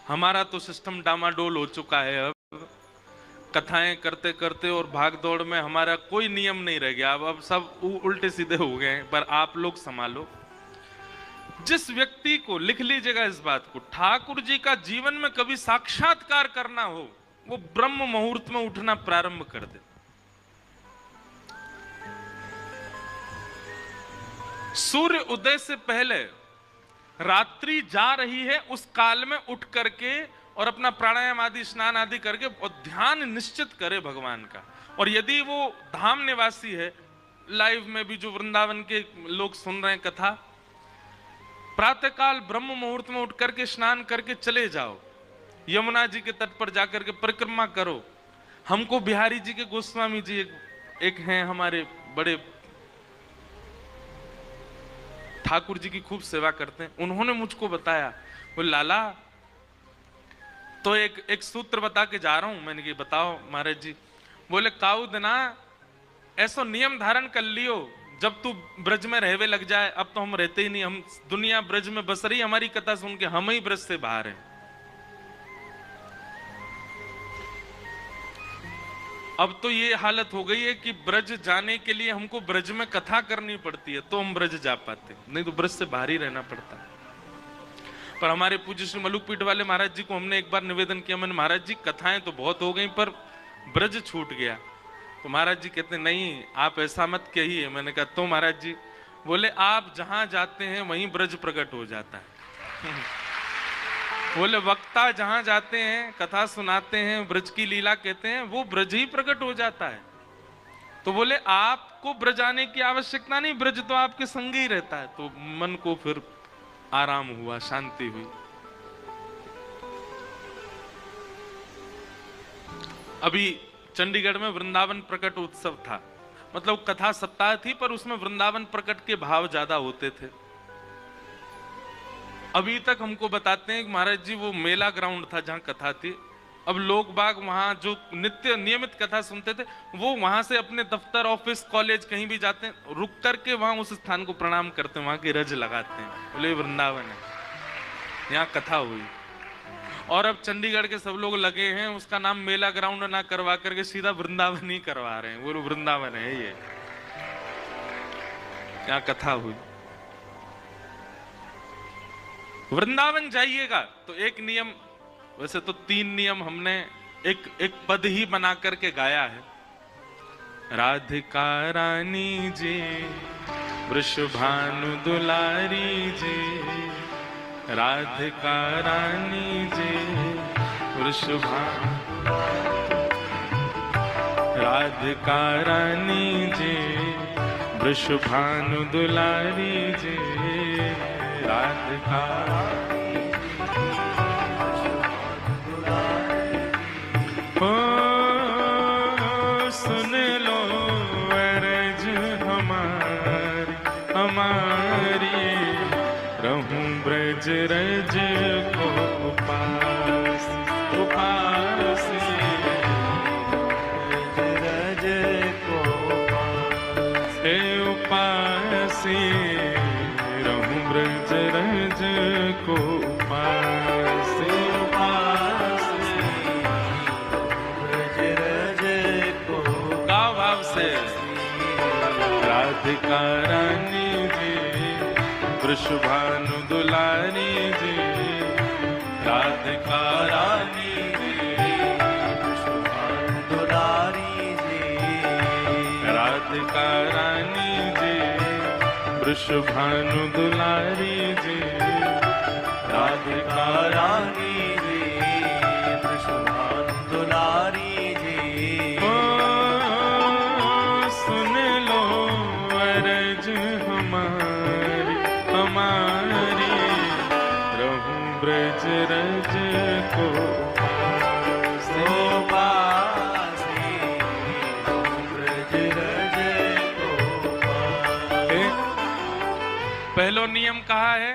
हमारा तो सिस्टम डामाडोल हो चुका है। अब कथाएं करते करते और भाग दौड़ में हमारा कोई नियम नहीं रह गया। अब सब उल्टे सीधे हो गए हैं। पर आप लोग संभालो। जिस व्यक्ति को, लिख लीजिएगा इस बात को, ठाकुर जी का जीवन में कभी साक्षात्कार करना हो, वो ब्रह्म मुहूर्त में उठना प्रारंभ कर दे। सूर्य उदय से पहले रात्रि जा रही है, उस काल में उठ करके और अपना प्राणायाम आदि, स्नान आदि करके और ध्यान निश्चित करे भगवान का। और यदि वो धाम निवासी है, लाइव में भी जो वृंदावन के लोग सुन रहे हैं कथा, प्रातःकाल ब्रह्म मुहूर्त में उठ करके स्नान करके चले जाओ, यमुना जी के तट पर जाकर के परिक्रमा करो। हमको बिहारी जी के गोस्वामी जी एक हैं हमारे बड़े, ठाकुर जी की खूब सेवा करते हैं। उन्होंने मुझको बताया, वो लाला तो एक सूत्र बता के जा रहा हूं। मैंने कहा बताओ महाराज जी। बोले काउद ना ऐसा नियम धारण कर लियो, जब तू ब्रज में रहवे लग जाए। अब तो हम रहते ही नहीं, हम दुनिया ब्रज में बस रही, हमारी कथा सुन के हम ही ब्रज से बाहर हैं। अब तो ये हालत हो गई है कि ब्रज जाने के लिए हमको ब्रज में कथा करनी पड़ती है तो हम ब्रज जा पाते, नहीं तो ब्रज से बाहर ही रहना पड़ता है। पर हमारे पूज्य श्री मलुकपीठ वाले महाराज जी को हमने एक बार निवेदन किया, मैंने महाराज जी कथाएं तो बहुत हो गई पर ब्रज छूट गया। तो महाराज जी कहते नहीं आप ऐसा मत कहिए। मैंने कहा तो महाराज जी? बोले आप जहां जाते हैं वहीं ब्रज प्रकट हो जाता है। बोले वक्ता जहां जाते हैं, कथा सुनाते हैं, ब्रज की लीला कहते हैं, वो ब्रज ही प्रकट हो जाता है। तो बोले आपको ब्रज आने की आवश्यकता नहीं, ब्रज तो आपके संग ही रहता है। तो मन को फिर आराम हुआ, शांति हुई। अभी चंडीगढ़ में वृंदावन प्रकट उत्सव था, मतलब कथा सप्ताह थी पर उसमें वृंदावन प्रकट के भाव ज्यादा होते थे। अभी तक हमको बताते हैं कि महाराज जी वो मेला ग्राउंड था जहां कथा थी। अब लोग बाग वहां जो नित्य नियमित कथा सुनते थे, वो वहां से अपने दफ्तर, ऑफिस, कॉलेज कहीं भी जाते हैं, रुक करके वहां उस स्थान को प्रणाम करते हैं, वहां की रज लगाते हैं, बोले वृंदावन है, यहाँ कथा हुई। और अब चंडीगढ़ के सब लोग लगे हैं उसका नाम मेला ग्राउंड ना करवा करके सीधा वृंदावन ही करवा रहे हैं। वो वृंदावन है ये, यहाँ कथा हुई। वृंदावन जाइएगा तो एक नियम, वैसे तो 3 नियम हमने एक पद ही बना करके गाया है। राधिका रानी जी, वृषभानु दुलारी जी, राधिका रानी जी, वृषभानु, राधिका रानी जी, वृषभानु दुलारी जी, राधिका। ओ सुन लो अरज हमारी, हमारी रहूं ब्रज रज को उपास, उपास रज को उपास, उपासी रहूं ब्रज रज को उपास, उपास ब्रज रज को। गाओ भाव से। राधिका रानी जी, वृषभानु दुलारी जी, राधिका रानी जी, वृषभानु दुलारी जी, राधिका रानी जी, वृषभानु दुलारी जी, राधिका रानी जी, वृषभानु दुलारी जी। ओ सुन लो अरज हमारी, हमारी रहूं ब्रज रज को उपास, ब्रज रज को उपास। पहलो नियम कहा है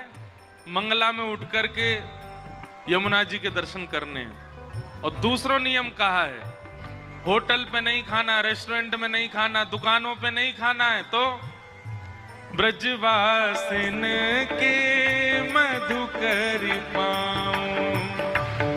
मंगला में उठ करके यमुना जी के दर्शन करने हैं। और दूसरा नियम कहा है होटल पे नहीं खाना, रेस्टोरेंट में नहीं खाना, दुकानों पे नहीं खाना है, तो ब्रजवासिन के मधुकर पाऊं,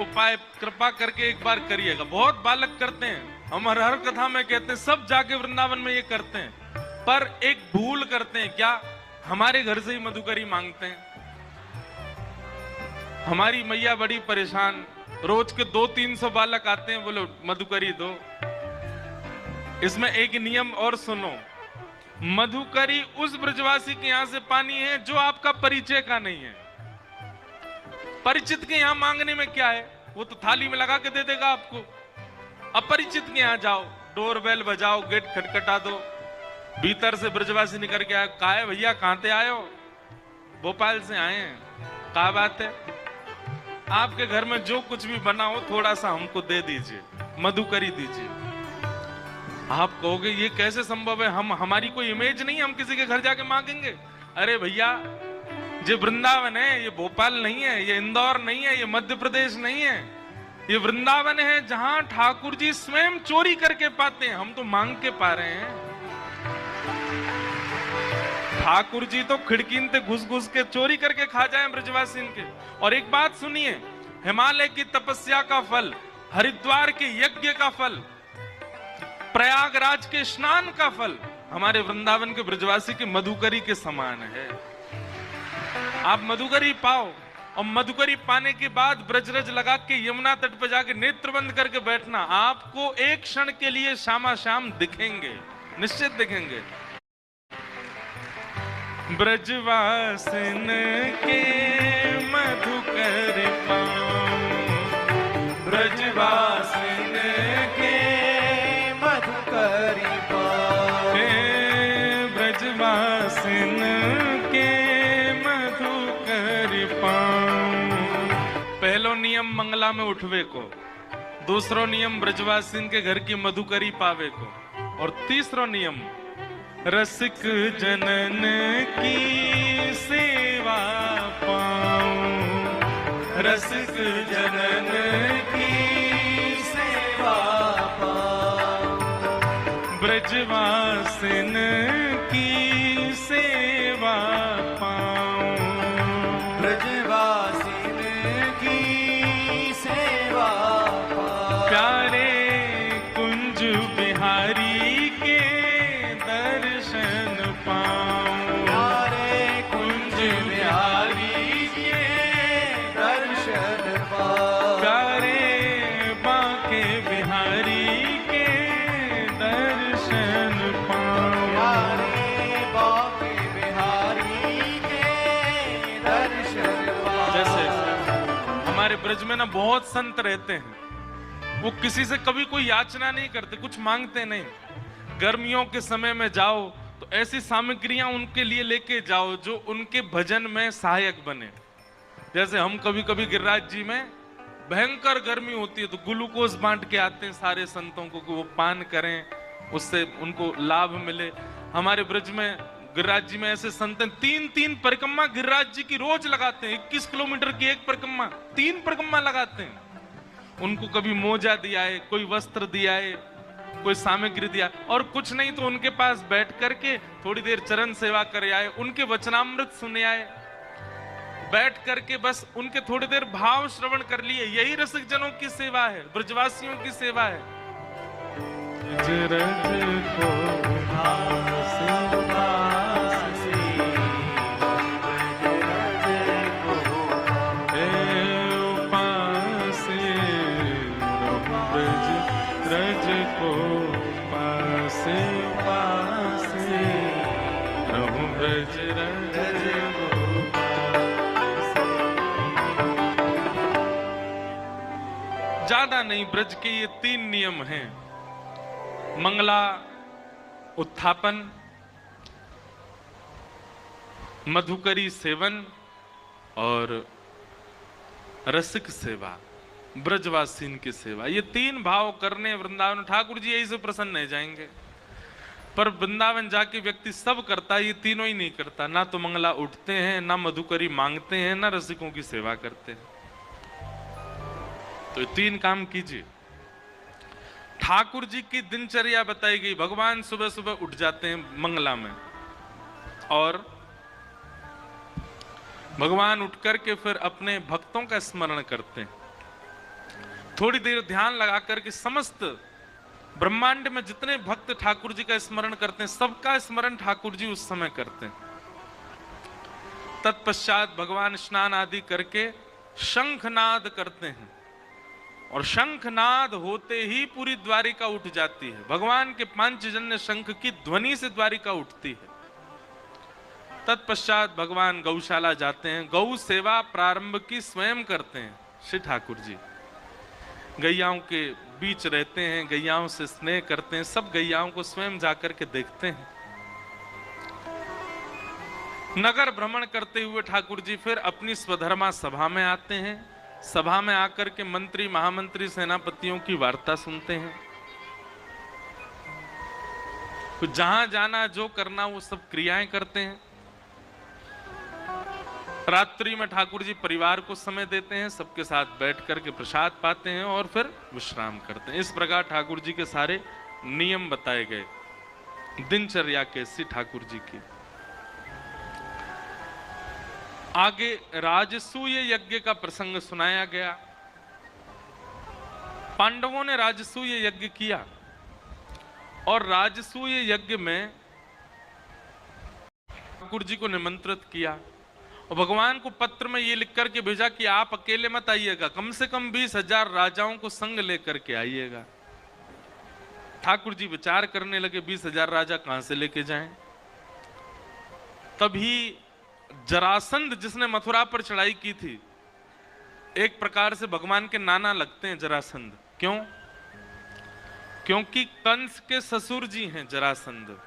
उपाय कृपा करके एक बार करिएगा। बहुत बालक करते हैं, हम हर कथा में कहते हैं, सब जाके वृंदावन में ये करते हैं, पर एक भूल करते हैं। क्या? हमारे घर से ही मधुकरी मांगते हैं। हमारी मैया बड़ी परेशान, रोज के 200-300 बालक आते हैं, बोलो मधुकरी दो। इसमें एक नियम और सुनो, मधुकरी उस ब्रजवासी के यहां से पानी है जो आपका परिचय का नहीं है। परिचित के यहां मांगने में क्या है, वो तो थाली में लगा के दे देगा आपको। अपरिचित के यहां जाओ, डोर बेल बजाओ, गेट खटखटा दो, भीतर से ब्रजवासी निकल के आए, कहा है भैया कहां से आए हो? भोपाल से आए हैं। क्या बात है? आपके घर में जो कुछ भी बना हो थोड़ा सा हमको दे दीजिए, मधुकरी दीजिए। आप कहोगे ये कैसे संभव है, हमारी कोई इमेज नहीं, हम किसी के घर जाके मांगेंगे? अरे भैया, ये वृंदावन है, ये भोपाल नहीं है, ये इंदौर नहीं है, ये मध्य प्रदेश नहीं है, ये वृंदावन है जहां ठाकुर जी स्वयं चोरी करके पाते हैं। हम तो मांग के पा रहे हैं। ठाकुर जी तो खिड़की से घुस घुस के चोरी करके खा जाए ब्रजवासी के। और एक बात सुनिए, हिमालय की तपस्या का फल, हरिद्वार के यज्ञ का फल, प्रयागराज के स्नान का फल हमारे वृंदावन के ब्रजवासी के मधुकरी के समान है। आप मधुकरी पाओ, और मधुकरी पाने के बाद ब्रजरज लगा के यमुना तट पर जाके नेत्र बंद करके बैठना, आपको एक क्षण के लिए शामा शाम दिखेंगे, निश्चित दिखेंगे। ब्रजवासिन के मधुकर पाऊं, ब्रजवासिन के मधुकर पाऊं, ब्रजवासिन के मधुकर पाऊं। पहलो नियम मंगला में उठवे को, दूसरो नियम ब्रजवासिन के घर की मधुकरी पावे को, और तीसरो नियम रसिक जनन की सेवा पाऊं, रसिक जनन की सेवा पाऊं, ब्रजवासिन की सेवा पाऊं, ब्रजवासिन की सेवा पाऊं। प्यारे कुंज बिहारी के दर्शन पाऊं, प्यारे कुंज बिहारी के दर्शन पाऊं, प्यारे बांके बिहारी के दर्शन पाऊं, प्यारे बांके बिहारी के दर्शन पाऊं। जैसे हमारे ब्रज में ना बहुत संत रहते हैं, वो किसी से कभी कोई याचना नहीं करते, कुछ मांगते नहीं। गर्मियों के समय में जाओ तो ऐसी सामग्रियां उनके लिए लेके जाओ जो उनके भजन में सहायक बने। जैसे हम कभी कभी गिरिराज जी में भयंकर गर्मी होती है तो ग्लूकोज बांट के आते हैं सारे संतों को कि वो पान करें, उससे उनको लाभ मिले। हमारे ब्रज में गिरिराज जी में ऐसे संत हैं, 3-3 परिक्रमा गिरिराज जी की रोज लगाते हैं। 21 किलोमीटर की एक परिक्रमा, 3 परिक्रमा लगाते हैं। उनको कभी मोजा दिया है, कोई वस्त्र दिया है, कोई सामग्री दिया, और कुछ नहीं तो उनके पास बैठ करके थोड़ी देर चरण सेवा कर आए, उनके वचनामृत सुने आए, बैठ करके बस उनके थोड़ी देर भाव श्रवण कर लिए। यही रसिक जनों की सेवा है, ब्रजवासियों की सेवा है। ज्यादा नहीं, ब्रज के ये 3 नियम हैं, मंगला, उत्थापन, मधुकरी सेवन और रसिक सेवा, ब्रजवासीन की सेवा। ये 3 भाव करने वृंदावन, ठाकुर जी यही से प्रसन्न रह जाएंगे। पर वृंदावन जाके व्यक्ति सब करता है, ये तीनों ही नहीं करता। ना तो मंगला उठते हैं, ना मधुकरी मांगते हैं, ना रसिकों की सेवा करते हैं। तो 3 काम कीजिए। ठाकुर जी की दिनचर्या बताई गई। भगवान सुबह सुबह उठ जाते हैं मंगला में, और भगवान उठ करके फिर अपने भक्तों का स्मरण करते हैं। थोड़ी देर ध्यान लगा करके समस्त ब्रह्मांड में जितने भक्त ठाकुर जी का स्मरण करते हैं, सबका स्मरण ठाकुर जी उस समय करते हैं। तत्पश्चात भगवान स्नान आदि करके शंखनाद करते हैं और शंखनाद होते ही पूरी द्वारिका उठ जाती है। भगवान के पांचजन्य शंख की ध्वनि से द्वारिका उठती है। तत्पश्चात भगवान गौशाला जाते हैं, गौ सेवा प्रारंभ की स्वयं करते हैं श्री ठाकुर जी। गैयाओं के बीच रहते हैं, गैयाओं से स्नेह करते हैं, सब गैयाओं को स्वयं जाकर के देखते हैं। नगर भ्रमण करते हुए ठाकुर जी फिर अपनी स्वधर्मा सभा में आते हैं। सभा में आकर के मंत्री, महामंत्री, सेनापतियों की वार्ता सुनते हैं। तो जहां जाना, जो करना, वो सब क्रियाएं करते हैं। रात्रि में ठाकुर जी परिवार को समय देते हैं, सबके साथ बैठ करके प्रसाद पाते हैं और फिर विश्राम करते हैं। इस प्रकार ठाकुर जी के सारे नियम बताए गए, दिनचर्या कैसी ठाकुर जी की। आगे राजसूय यज्ञ का प्रसंग सुनाया गया। पांडवों ने राजसूय यज्ञ किया और राजसूय यज्ञ में ठाकुर जी को निमंत्रित किया और भगवान को पत्र में ये लिख करके भेजा कि आप अकेले मत आइएगा, कम से कम 20,000 राजाओं को संग लेकर के आइएगा। ठाकुर जी विचार करने लगे 20,000 राजा कहां से लेके जाएं। तभी जरासंध, जिसने मथुरा पर चढ़ाई की थी, एक प्रकार से भगवान के नाना लगते हैं जरासंध। क्यों? क्योंकि कंस के ससुर जी हैं जरासंध,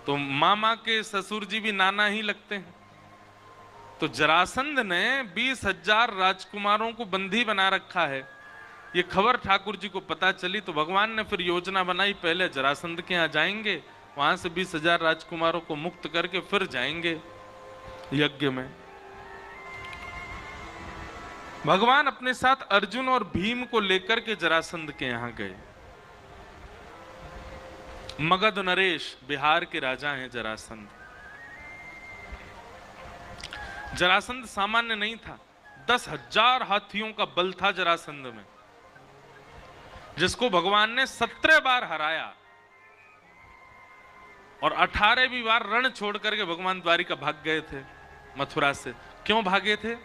तो मामा के ससुर जी भी नाना ही लगते हैं। तो जरासंध ने 20,000 राजकुमारों को बंदी बना रखा है। ये खबर ठाकुर जी को पता चली तो भगवान ने फिर योजना बनाई, पहले जरासंध के यहाँ जाएंगे, वहां से 20,000 राजकुमारों को मुक्त करके फिर जाएंगे यज्ञ में। भगवान अपने साथ अर्जुन और भीम को लेकर के जरासंध के यहां गए। मगध नरेश, बिहार के राजा हैं जरासंध। जरासंध सामान्य नहीं था, 10,000 हाथियों का बल था जरासंध में, जिसको भगवान ने 17 बार हराया और 18वीं बार रण छोड़ करके भगवान द्वारिका भाग गए थे मथुरा से। क्यों भागे थे?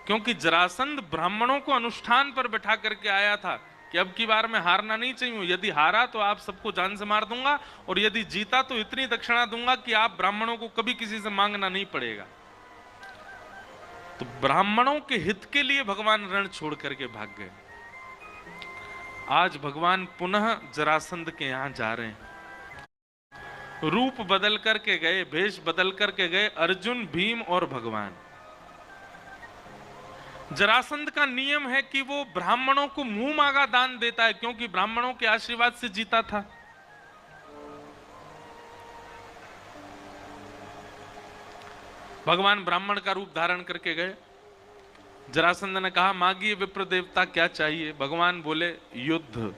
क्योंकि जरासंध ब्राह्मणों को अनुष्ठान पर बैठा करके आया था कि अब की बार मैं हारना नहीं चाहिए, यदि हारा तो आप सबको जान से मार दूंगा और यदि जीता तो इतनी दक्षिणा दूंगा कि आप ब्राह्मणों को कभी किसी से मांगना नहीं पड़ेगा। तो ब्राह्मणों के हित के लिए भगवान रण छोड़ करके भाग गए। आज भगवान पुनः जरासंध के यहां जा रहे हैं। रूप बदल करके गए, भेष बदल करके गए अर्जुन, भीम और भगवान। जरासंध का नियम है कि वो ब्राह्मणों को मुंह मांगा दान देता है, क्योंकि ब्राह्मणों के आशीर्वाद से जीता था। भगवान ब्राह्मण का रूप धारण करके गए। जरासंध ने कहा, मांगिए विप्र देवता, क्या चाहिए? भगवान बोले, युद्ध।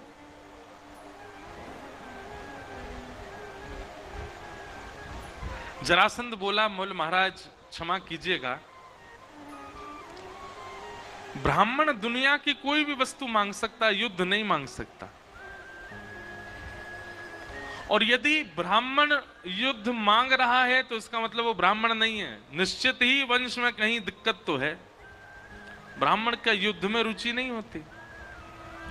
जरासंध बोला, मोल महाराज क्षमा कीजिएगा, ब्राह्मण दुनिया की कोई भी वस्तु मांग सकता, युद्ध नहीं मांग सकता। और यदि ब्राह्मण युद्ध मांग रहा है तो इसका मतलब वो ब्राह्मण नहीं है, निश्चित ही वंश में कहीं दिक्कत तो है। ब्राह्मण का युद्ध में रुचि नहीं होती।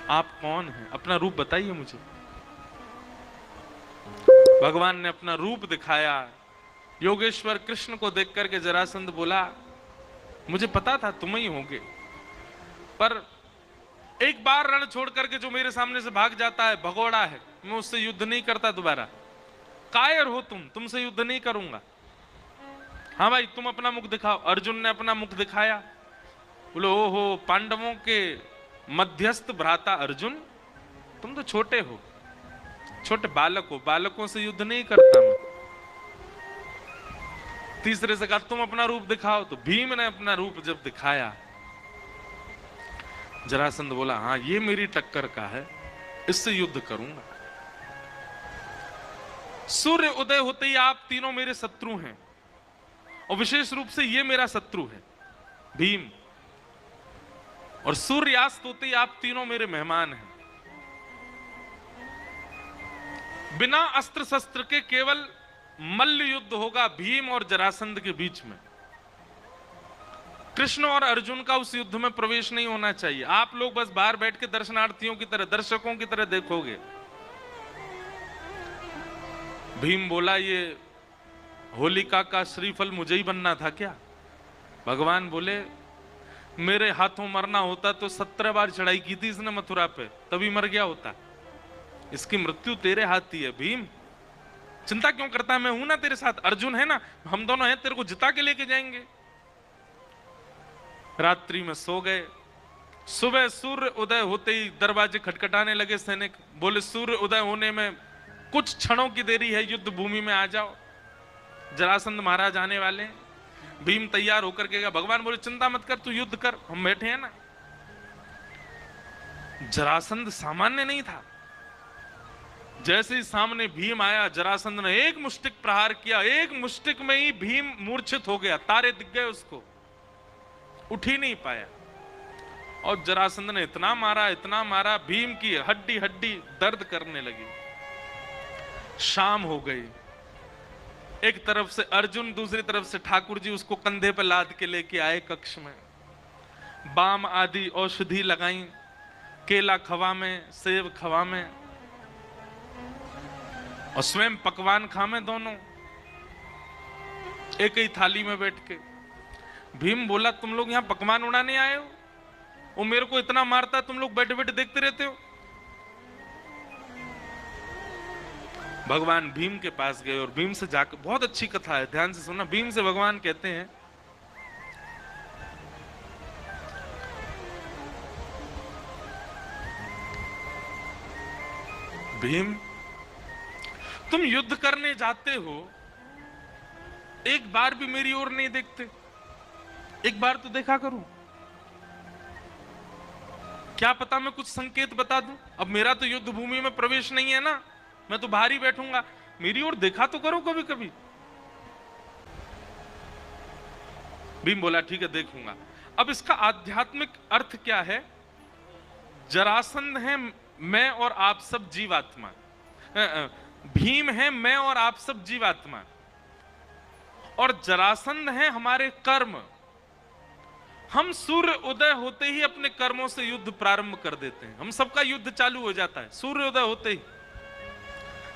आप कौन हैं? अपना रूप बताइए मुझे। भगवान ने अपना रूप दिखाया। योगेश्वर कृष्ण को देख करके जरासंध बोला, मुझे पता था तुम ही होगे, पर एक बार रण छोड़ करके जो मेरे सामने से भाग जाता है भगोड़ा है, मैं उससे युद्ध नहीं करता दोबारा। कायर हो तुमसे युद्ध नहीं करूंगा। हाँ भाई, तुम अपना मुख दिखाओ। अर्जुन ने अपना मुख दिखाया। बोलो, ओहो, पांडवों के मध्यस्थ भ्राता अर्जुन, तुम तो छोटे हो, छोटे बालक हो, बालकों से युद्ध नहीं करता मैं। तीसरे से कहा, तुम अपना रूप दिखाओ। तो भीम ने अपना रूप जब दिखाया, जरासंध बोला, हाँ ये मेरी टक्कर का है, इससे युद्ध करूंगा। सूर्य उदय होते ही आप तीनों मेरे शत्रु हैं, और विशेष रूप से ये मेरा शत्रु है भीम। और सूर्यास्त होते ही आप तीनों मेरे मेहमान हैं। बिना अस्त्र शस्त्र के केवल मल्ल युद्ध होगा भीम और जरासंध के बीच में। कृष्ण और अर्जुन का उस युद्ध में प्रवेश नहीं होना चाहिए। आप लोग बस बाहर बैठ के दर्शनार्थियों की तरह, दर्शकों की तरह देखोगे। भीम बोला, ये होलिका का श्रीफल मुझे ही बनना था क्या? भगवान बोले, मेरे हाथों मरना होता तो 17 बार चढ़ाई की थी इसने मथुरा पे, तभी मर गया होता। इसकी मृत्यु तेरे हाथ ही है भीम, चिंता क्यों करता है? मैं हूं ना तेरे साथ, अर्जुन है ना, हम दोनों हैं, तेरे को जिता के लेके जाएंगे। रात्रि में सो गए। सुबह सूर्य उदय होते ही दरवाजे खटखटाने लगे। सैनिक बोले, सूर्य उदय होने में कुछ क्षणों की देरी है, युद्ध भूमि में आ जाओ, जरासंध महाराज आने वाले हैं। भीम तैयार होकर के गया। भगवान बोले, चिंता मत कर, तू युद्ध कर, हम बैठे हैं ना। जरासंध सामान्य नहीं था। जैसे ही सामने भीम आया, जरासंध ने एक मुष्टिक प्रहार किया। एक मुष्टिक में ही भीम मूर्छित हो गया, तारे दिख गए उसको, उठ ही नहीं पाया। और जरासंध ने इतना मारा, भीम की हड्डी हड्डी दर्द करने लगी। शाम हो गई। एक तरफ से अर्जुन, दूसरी तरफ से ठाकुर जी उसको कंधे पर लाद के लेके आए कक्ष में। बाम आदि औषधि लगाई, केला खवा में, सेब खवा में, और स्वयं पकवान खामे दोनों एक ही थाली में बैठ के। भीम बोला, तुम लोग यहां पकवान उड़ाने आए हो? वो मेरे को इतना मारता है, तुम लोग बैठे बैठे देखते रहते हो। भगवान भीम के पास गए और भीम से जाकर, बहुत अच्छी कथा है, ध्यान से सुनना। भीम से भगवान कहते हैं, भीम तुम युद्ध करने जाते हो, एक बार भी मेरी ओर नहीं देखते, एक बार तो देखा करूं। क्या पता मैं कुछ संकेत बता दूं। अब मेरा तो युद्ध भूमि में प्रवेश नहीं है ना, मैं तो बाहर ही बैठूंगा, मेरी ओर देखा तो करो कभी कभी। भीम बोला, ठीक है देखूंगा। अब इसका आध्यात्मिक अर्थ क्या है? जरासंध है मैं और आप सब जीवात्मा, भीम है मैं और आप सब जीवात्मा, और जरासंध है हमारे कर्म। हम सूर्य उदय होते ही अपने कर्मों से युद्ध प्रारंभ कर देते हैं। हम सबका युद्ध चालू हो जाता है सूर्य उदय होते ही।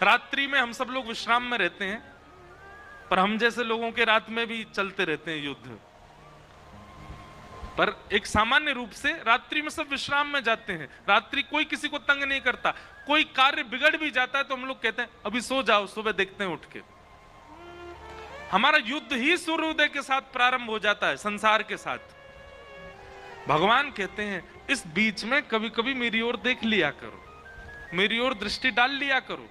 रात्रि में हम सब लोग विश्राम में रहते हैं, पर हम जैसे लोगों के रात में भी चलते रहते हैं युद्ध। पर एक सामान्य रूप से रात्रि में सब विश्राम में जाते हैं। रात्रि कोई किसी को तंग नहीं करता। कोई कार्य बिगड़ भी जाता है तो हम लोग कहते हैं अभी सो जाओ, सुबह देखते हैं उठ के। हमारा युद्ध ही सूर्योदय के साथ प्रारंभ हो जाता है, संसार के साथ। भगवान कहते हैं इस बीच में कभी कभी मेरी ओर देख लिया करो, मेरी ओर दृष्टि डाल लिया करो।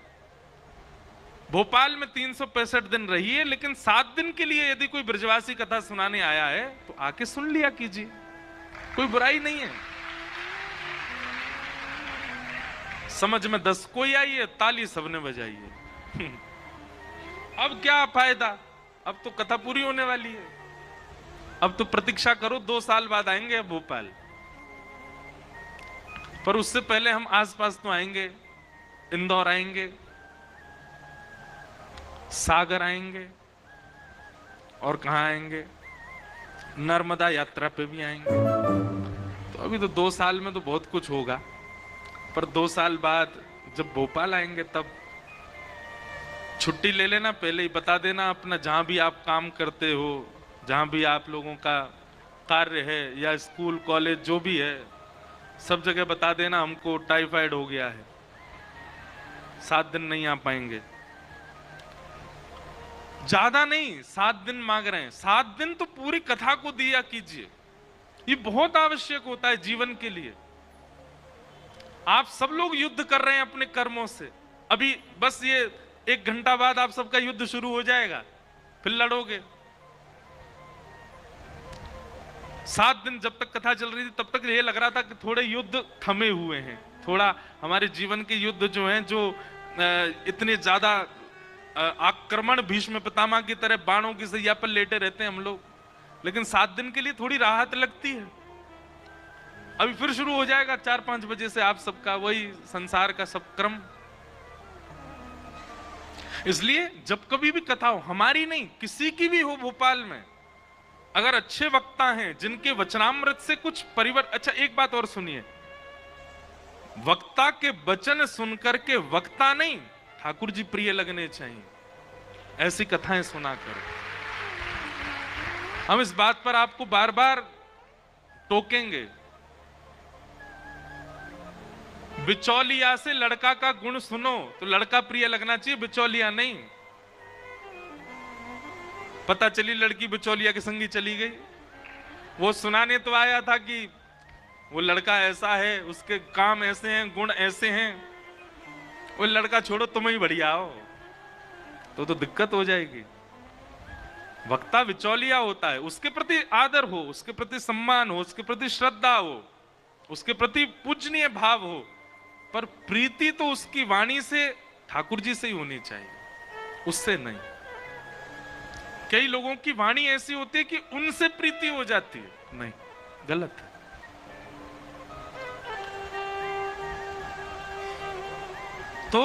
भोपाल में 365 दिन रहिए, लेकिन 7 दिन के लिए यदि कोई ब्रजवासी कथा सुनाने आया है तो आके सुन लिया कीजिए, कोई बुराई नहीं है। समझ में 10 कोई आई है, ताली सबने बजाई है। अब क्या फायदा, अब तो कथा पूरी होने वाली है। अब तो प्रतीक्षा करो, 2 साल बाद आएंगे भोपाल, पर उससे पहले हम आसपास तो आएंगे, इंदौर आएंगे, सागर आएंगे, और कहां आएंगे, नर्मदा यात्रा पे भी आएंगे। तो अभी तो 2 साल में तो बहुत कुछ होगा, पर 2 साल बाद जब भोपाल आएंगे तब छुट्टी ले लेना, पहले ही बता देना अपना, जहां भी आप काम करते हो, जहां भी आप लोगों का कार्य है या स्कूल कॉलेज जो भी है, सब जगह बता देना हमको टाइफाइड हो गया है, 7 दिन नहीं आ पाएंगे। ज्यादा नहीं, 7 दिन मांग रहे हैं, 7 दिन तो पूरी कथा को दिया कीजिए। ये बहुत आवश्यक होता है जीवन के लिए। आप सब लोग युद्ध कर रहे हैं अपने कर्मों से। अभी बस ये 1 घंटा बाद आप सबका युद्ध शुरू हो जाएगा, फिर लड़ोगे। 7 दिन जब तक कथा चल रही थी तब तक ये लग रहा था कि थोड़े युद्ध थमे हुए हैं, थोड़ा हमारे जीवन के युद्ध जो हैं, जो इतने ज्यादा आक्रमण भीष्म पितामह की तरह बाणों की सैया पर लेटे रहते हैं हम लोग, लेकिन 7 दिन के लिए थोड़ी राहत लगती है। अभी फिर शुरू हो जाएगा 4-5 बजे से आप सबका वही संसार का सब क्रम। इसलिए जब कभी भी कथा हो, हमारी नहीं किसी की भी हो भोपाल में, अगर अच्छे वक्ता हैं जिनके वचनामृत से कुछ परिवर्तन। अच्छा एक बात और सुनिए, वक्ता के वचन सुनकर के वक्ता नहीं ठाकुर जी प्रिय लगने चाहिए, ऐसी कथाएं सुना करो। हम इस बात पर आपको बार बार टोकेंगे। बिचौलिया से लड़का का गुण सुनो तो लड़का प्रिय लगना चाहिए, बिचौलिया नहीं। पता चली लड़की बिचौलिया के संगी चली गई, वो सुनाने तो आया था कि वो लड़का ऐसा है, उसके काम ऐसे हैं, गुण ऐसे हैं। वो लड़का छोड़ो, तुम ही बढ़िया हो, तो दिक्कत हो जाएगी। वक्ता बिचौलिया होता है, उसके प्रति आदर हो, उसके प्रति सम्मान हो, उसके प्रति श्रद्धा हो, उसके प्रति पूजनीय भाव हो, पर प्रीति तो उसकी वाणी से ठाकुर जी से ही होनी चाहिए, उससे नहीं। कई लोगों की वाणी ऐसी होती है कि उनसे प्रीति हो जाती है, नहीं, गलत है। तो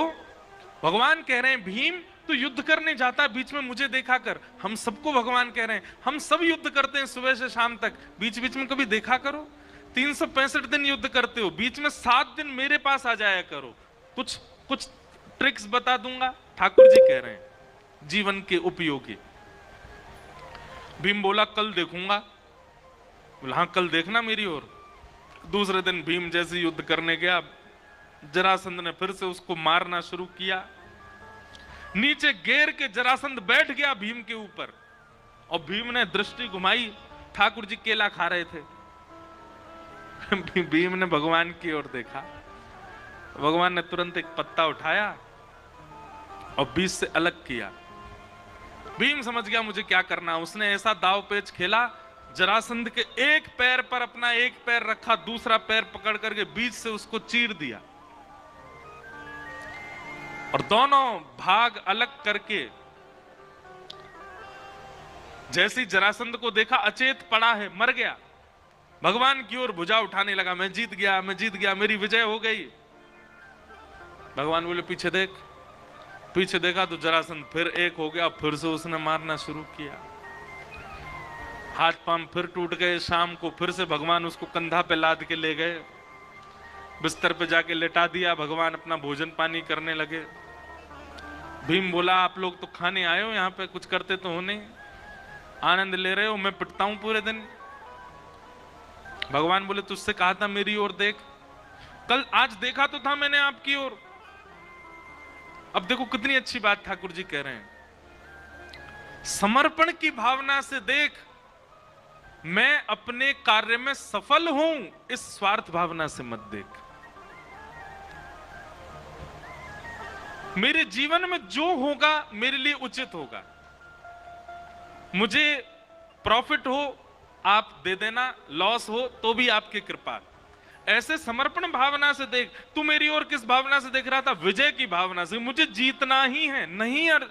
भगवान कह रहे हैं भीम तू युद्ध करने जाता बीच में मुझे देखा कर। हम सबको भगवान कह रहे हैं, हम सब युद्ध करते हैं सुबह से शाम तक, बीच बीच में कभी देखा करो। 365 दिन युद्ध करते हो, बीच में 7 दिन मेरे पास आ जाया करो, कुछ कुछ ट्रिक्स बता दूंगा। ठाकुर जी कह रहे हैं जीवन के उपयोगी। भीम बोला कल देखूंगा। बोला हाँ कल देखना मेरी ओर। दूसरे दिन भीम जैसे युद्ध करने गया, जरासंध ने फिर से उसको मारना शुरू किया। नीचे घेर के जरासंध बैठ गया भीम के ऊपर, और भीम ने दृष्टि घुमाई, ठाकुर जी केला खा रहे थे। भीम ने भगवान की ओर देखा, भगवान ने तुरंत एक पत्ता उठाया और बीच से अलग किया। भीम समझ गया मुझे क्या करना। उसने ऐसा दाव पेच खेला, जरासंध के एक पैर पर अपना एक पैर रखा, दूसरा पैर पकड़ करके बीच से उसको चीर दिया, और दोनों भाग अलग करके जैसी जरासंध को देखा अचेत पड़ा है, मर गया, भगवान की ओर भुजा उठाने लगा, मैं जीत गया, मैं जीत गया, मेरी विजय हो गई। भगवान बोले पीछे देख। पीछे देखा तो जरासंध फिर एक हो गया, फिर से उसने मारना शुरू किया। हाथ पांव फिर टूट गए। शाम को फिर से भगवान उसको कंधा पे लाद के ले गए, बिस्तर पे जाके लेटा दिया। भगवान अपना भोजन पानी करने लगे। भीम बोला आप लोग तो खाने आए हो, यहाँ पे कुछ करते तो हो नहीं, आनंद ले रहे हो, मैं पिटता हूं पूरे दिन। भगवान बोले तुझसे कहा था मेरी ओर देख, कल आज देखा तो था मैंने आपकी ओर। अब देखो कितनी अच्छी बात ठाकुर जी कह रहे हैं, समर्पण की भावना से देख, मैं अपने कार्य में सफल हूं, इस स्वार्थ भावना से मत देख। मेरे जीवन में जो होगा मेरे लिए उचित होगा, मुझे प्रॉफिट हो आप दे देना, लॉस हो तो भी आपकी कृपा। ऐसे समर्पण भावना से देख। तू मेरी ओर किस भावना से देख रहा था? विजय की भावना से, मुझे जीतना ही है। नहीं यार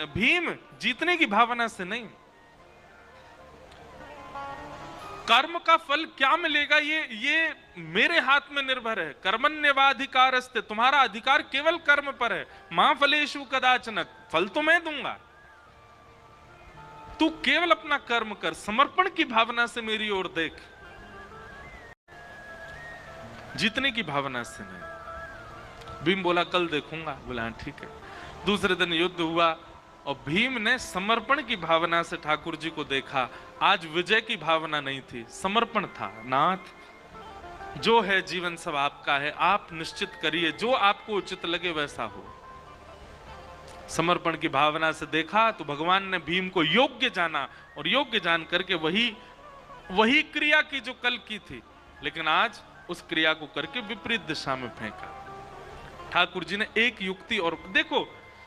भीम, जीतने की भावना से नहीं। कर्म का फल क्या मिलेगा ये मेरे हाथ में निर्भर है। कर्मण्येवाधिकारस्ते, तुम्हारा अधिकार केवल कर्म पर है। मां फलेषु कदाचन, फल तो मैं दूंगा, तू केवल अपना कर्म कर। समर्पण की भावना से मेरी ओर देख, जीतने की भावना से नहीं। भीम बोला कल देखूंगा। बोला हाँ ठीक है। दूसरे दिन युद्ध हुआ और भीम ने समर्पण की भावना से ठाकुर जी को देखा। आज विजय की भावना नहीं थी, समर्पण था। नाथ जो है जीवन सब आपका है, आप निश्चित करिए, जो आपको उचित लगे वैसा हो। समर्पण की भावना से देखा तो भगवान ने भीम को योग्य जाना, और योग्य जान करके वही क्रिया की जो कल की थी, लेकिन आज उस क्रिया को करके विपरीत दिशा में फेंका। ठाकुर जी ने एक युक्ति और देखो,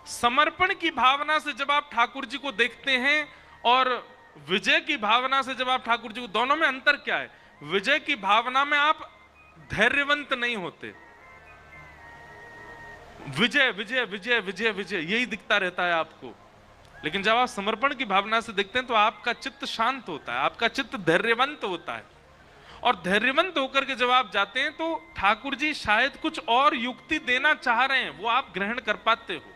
समर्पण की भावना से जब आप ठाकुर जी को देखते हैं और विजय की भावना से जब आप ठाकुर जी को, दोनों में अंतर क्या है? विजय की भावना में आप धैर्यवंत नहीं होते, विजय विजय विजय विजय विजय यही दिखता रहता है आपको। लेकिन जब आप समर्पण की भावना से देखते हैं तो आपका चित्त शांत होता है, आपका चित्त धैर्यवंत होता है, और धैर्यवंत होकर के जब आप जाते हैं तो ठाकुर जी शायद कुछ और युक्ति देना चाह रहे हैं, वो आप ग्रहण कर पाते हो।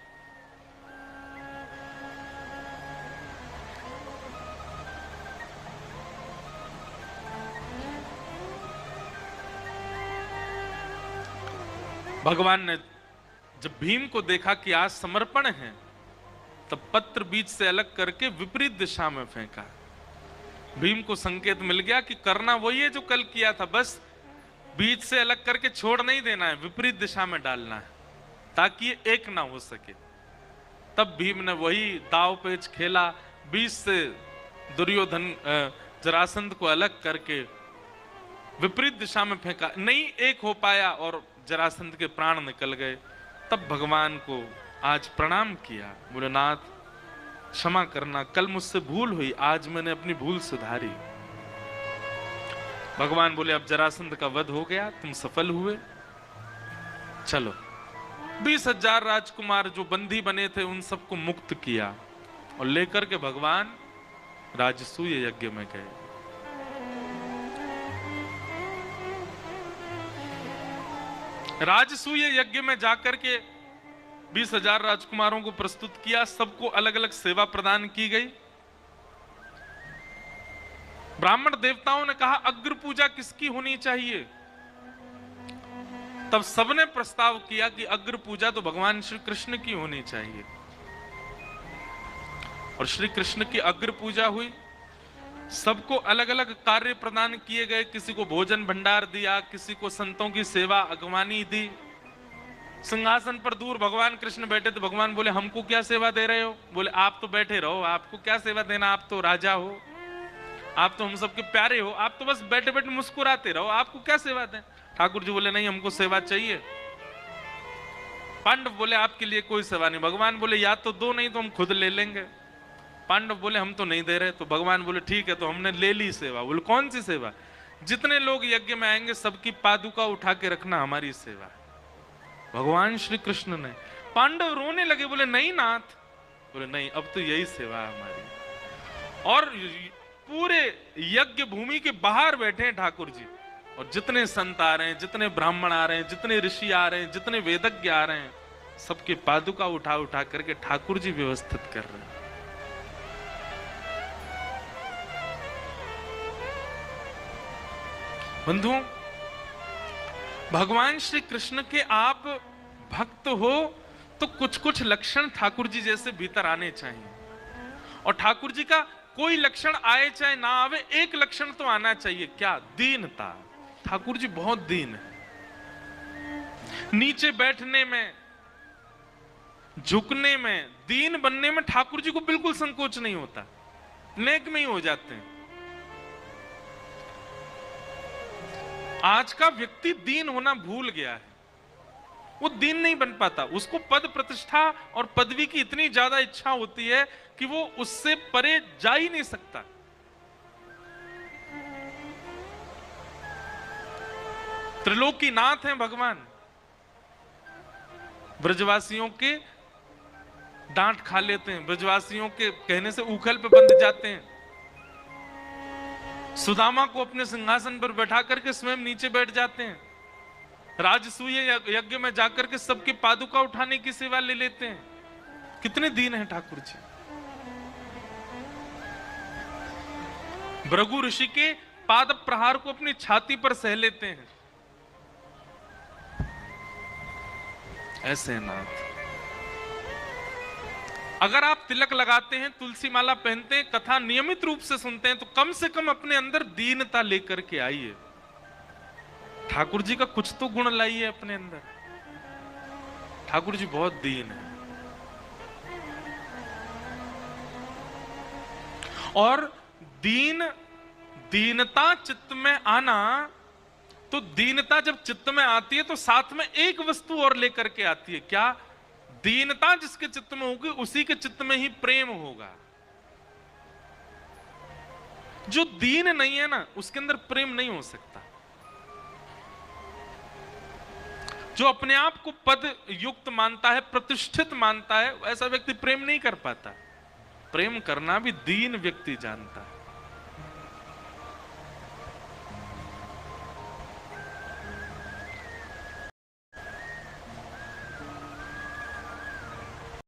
भगवान ने जब भीम को देखा कि आज समर्पण है, तब पत्र बीच से अलग करके विपरीत दिशा में फेंका। भीम को संकेत मिल गया कि करना वही है जो कल किया था, बस बीच से अलग करके छोड़ नहीं देना है, विपरीत दिशा में डालना है ताकि ये एक ना हो सके। तब भीम ने वही दाव पेच खेला, बीच से दुर्योधन जरासंध को अलग करके विपरीत दिशा में फेंका, नहीं एक हो पाया और जरासंध के प्राण निकल गए। तब भगवान को आज प्रणाम किया, बोले नाथ क्षमा करना, कल मुझसे भूल हुई, आज मैंने अपनी भूल सुधारी। भगवान बोले अब जरासंध का वध हो गया, तुम सफल हुए, चलो। 20,000 राजकुमार जो बंदी बने थे उन सबको मुक्त किया और लेकर के भगवान राजसूय यज्ञ में गए। राजसूय यज्ञ में जाकर के 20,000 राजकुमारों को प्रस्तुत किया, सबको अलग अलग सेवा प्रदान की गई। ब्राह्मण देवताओं ने कहा अग्र पूजा किसकी होनी चाहिए? तब सबने प्रस्ताव किया कि अग्र पूजा तो भगवान श्री कृष्ण की होनी चाहिए, और श्री कृष्ण की अग्र पूजा हुई। सबको अलग अलग कार्य प्रदान किए गए, किसी को भोजन भंडार दिया, किसी को संतों की सेवा अगवानी दी। सिंहासन पर दूर भगवान कृष्ण बैठे थे, भगवान बोले हमको क्या सेवा दे रहे हो? बोले आप तो बैठे रहो, आपको क्या सेवा देना, आप तो राजा हो, आप तो हम सबके प्यारे हो, आप तो बस बैठे बैठे मुस्कुराते रहो, आपको क्या सेवा दें? ठाकुर जी बोले नहीं हमको सेवा चाहिए। पांडव बोले आपके लिए कोई सेवा नहीं। भगवान बोले या तो दो, नहीं तो हम खुद ले लेंगे। पांडव बोले हम तो नहीं दे रहे। तो भगवान बोले ठीक है, तो हमने ले ली सेवा। बोले कौन सी सेवा? जितने लोग यज्ञ में आएंगे सबकी पादुका उठा के रखना हमारी सेवा। भगवान श्री कृष्ण ने, पांडव रोने लगे, बोले नहीं नाथ। बोले नहीं, अब तो यही सेवा है हमारी। और पूरे यज्ञ भूमि के बाहर बैठे हैं ठाकुर जी, और जितने संत आ रहे हैं, जितने ब्राह्मण आ रहे हैं, जितने ऋषि आ रहे हैं, जितने वेदज्ञ आ रहे हैं, सबके पादुका उठा उठा करके ठाकुर जी व्यवस्थित कर रहे हैं। बंधुओं, भगवान श्री कृष्ण के आप भक्त हो तो कुछ कुछ लक्षण ठाकुर जी जैसे भीतर आने चाहिए, और ठाकुर जी का कोई लक्षण आए चाहे ना आवे, एक लक्षण तो आना चाहिए। क्या? दीनता। ठाकुर जी बहुत दीन है। नीचे बैठने में, झुकने में, दीन बनने में ठाकुर जी को बिल्कुल संकोच नहीं होता, नेक में ही हो जाते हैं। आज का व्यक्ति दीन होना भूल गया है, वो दीन नहीं बन पाता। उसको पद प्रतिष्ठा और पदवी की इतनी ज्यादा इच्छा होती है कि वो उससे परे जा ही नहीं सकता। त्रिलोकीनाथ हैं भगवान, ब्रजवासियों के डांट खा लेते हैं, ब्रजवासियों के कहने से उखल पे बंध जाते हैं। सुदामा को अपने सिंहासन पर बैठा करके स्वयं नीचे बैठ जाते हैं। राजसूय यज्ञ में जाकर के सबके पादुका उठाने की सेवा ले लेते हैं। कितने दीन हैं ठाकुर जी। भृगु ऋषि के पाद प्रहार को अपनी छाती पर सह लेते हैं। ऐसे नाथ। अगर आप तिलक लगाते हैं, तुलसी माला पहनते हैं, कथा नियमित रूप से सुनते हैं, तो कम से कम अपने अंदर दीनता लेकर के आइए। ठाकुर जी का कुछ तो गुण लाइए अपने अंदर। ठाकुर जी बहुत दीन है। और दीनता चित्त में आना, तो दीनता जब चित्त में आती है तो साथ में एक वस्तु और लेकर के आती है। क्या? दीनता जिसके चित्त में होगी उसी के चित्त में ही प्रेम होगा। जो दीन नहीं है ना, उसके अंदर प्रेम नहीं हो सकता। जो अपने आप को पद युक्त मानता है, प्रतिष्ठित मानता है, ऐसा व्यक्ति प्रेम नहीं कर पाता। प्रेम करना भी दीन व्यक्ति जानता है।